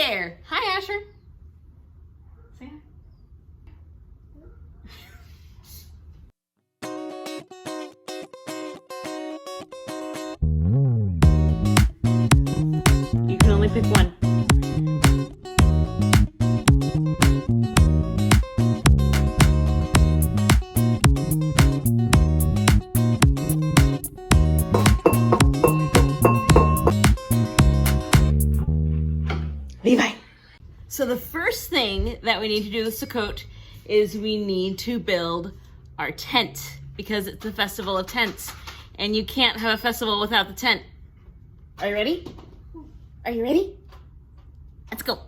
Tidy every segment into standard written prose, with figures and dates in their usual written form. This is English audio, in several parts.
there. Hi, Asher. Say hi. You can only pick one. Levi. So the first thing that we need to do with Sukkot is we need to build our tent because it's the festival of tents and you can't have a festival without the tent. Are you ready? Are you ready? Let's go.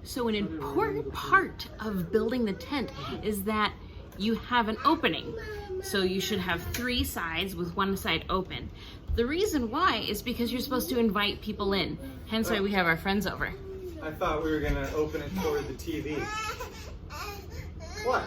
So an important part of building the tent is that you have an opening. So you should have 3 sides with one side open. The reason why is because you're supposed to invite people in. Hence why we have our friends over. I thought we were gonna open it toward the TV. What?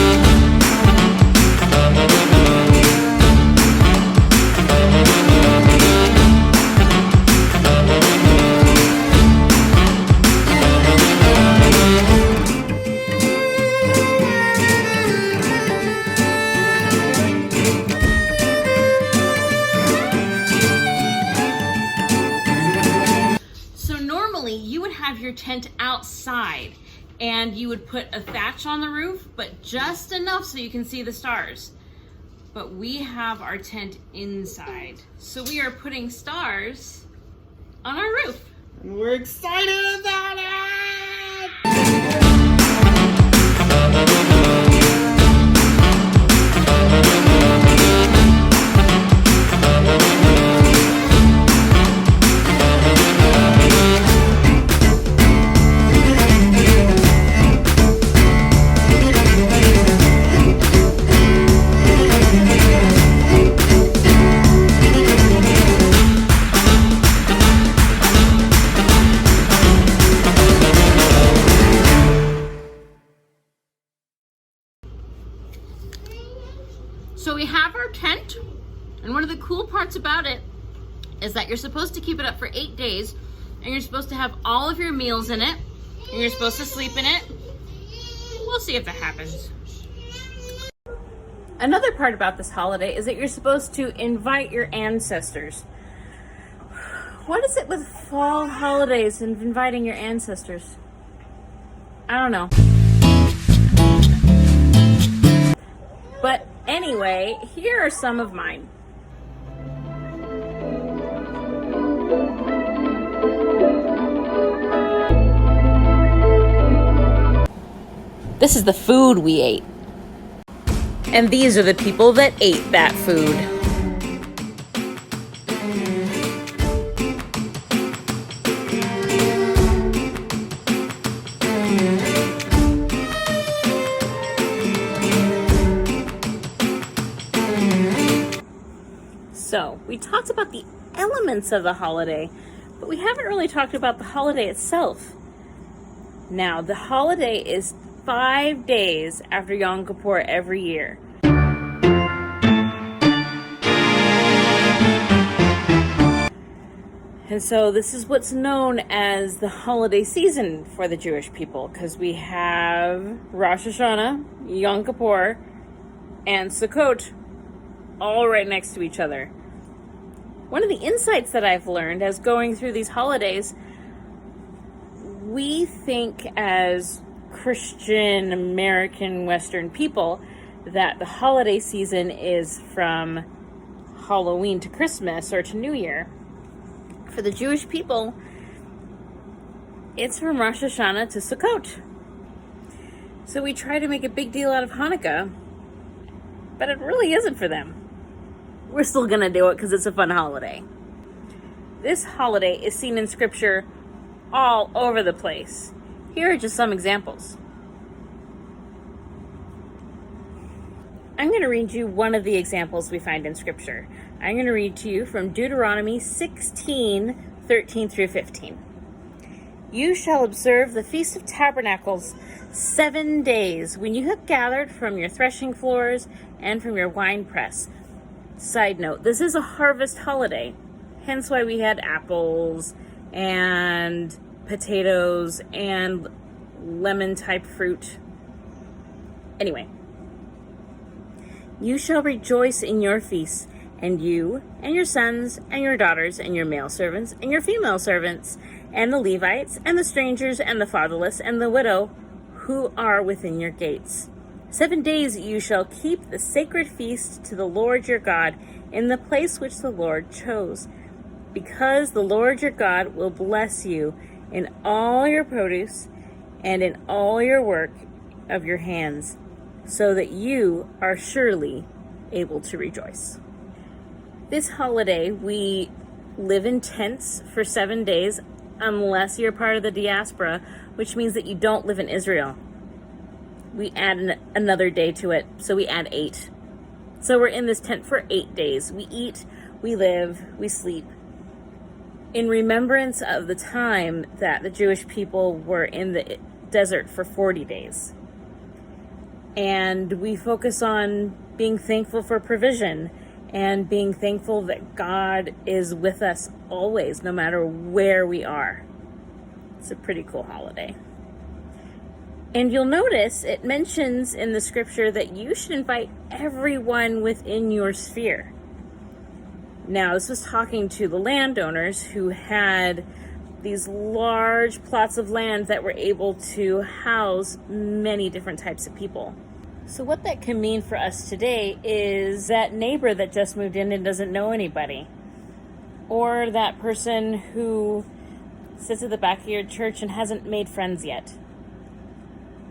You would have your tent outside and you would put a thatch on the roof, but just enough so you can see the stars. But we have our tent inside. So we are putting stars on our roof. And we're excited about it! So we have our tent, and one of the cool parts about it is that you're supposed to keep it up for 8 days, and you're supposed to have all of your meals in it, and you're supposed to sleep in it. We'll see if that happens. Another part about this holiday is that you're supposed to invite your ancestors. What is it with fall holidays and inviting your ancestors? I don't know. But anyway, here are some of mine. This is the food we ate. And these are the people that ate that food. So, we talked about the elements of the holiday, but we haven't really talked about the holiday itself. Now, the holiday is 5 days after Yom Kippur every year. And so this is what's known as the holiday season for the Jewish people, because we have Rosh Hashanah, Yom Kippur, and Sukkot all right next to each other. One of the insights that I've learned as going through these holidays, we think as Christian, American, Western people that the holiday season is from Halloween to Christmas or to New Year. For the Jewish people, it's from Rosh Hashanah to Sukkot. So we try to make a big deal out of Hanukkah, but it really isn't for them. we're still gonna do it because it's a fun holiday. This holiday is seen in scripture all over the place. Here are just some examples. I'm going to read you one of the examples we find in scripture. I'm going to read to you from Deuteronomy 16:13 through 15. You shall observe the Feast of Tabernacles 7 days when you have gathered from your threshing floors and from your winepress. Side note, this is a harvest holiday, hence why we had apples and potatoes and lemon type fruit. Anyway, you shall rejoice in your feasts, and you and your sons and your daughters and your male servants and your female servants and the Levites and the strangers and the fatherless and the widow who are within your gates. 7 days you shall keep the sacred feast to the Lord your God in the place which the Lord chose, because the Lord your God will bless you in all your produce and in all your work of your hands, so that you are surely able to rejoice. This holiday, we live in tents for 7 days, unless you're part of the diaspora, which means that you don't live in Israel. We add another day to it, so we add 8. So we're in this tent for 8 days. We eat, we live, we sleep, in remembrance of the time that the Jewish people were in the desert for 40 days. And we focus on being thankful for provision and being thankful that God is with us always, no matter where we are. It's a pretty cool holiday. And you'll notice it mentions in the scripture that you should invite everyone within your sphere. Now, this was talking to the landowners who had these large plots of land that were able to house many different types of people. So what that can mean for us today is that neighbor that just moved in and doesn't know anybody, or that person who sits at the back of your church and hasn't made friends yet.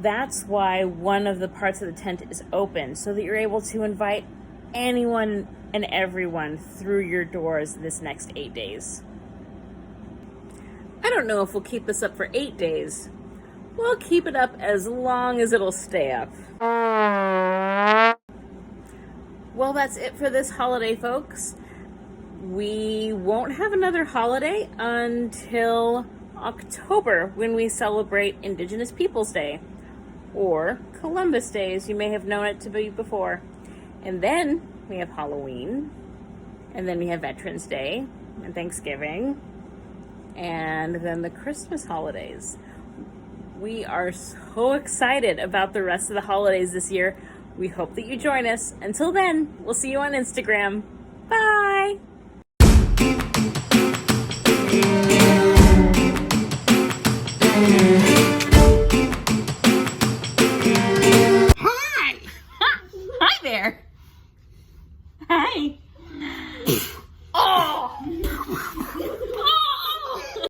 That's why one of the parts of the tent is open, so that you're able to invite anyone and everyone through your doors this next 8 days. I don't know if we'll keep this up for 8 days. We'll keep it up as long as it'll stay up. Well, that's it for this holiday, folks. We won't have another holiday until October, when we celebrate Indigenous Peoples Day, or Columbus Day, as you may have known it to be before. And then we have Halloween, and then we have Veterans Day and Thanksgiving, and then the Christmas holidays. We are so excited about the rest of the holidays this year. We hope that you join us. Until then, we'll see you on Instagram.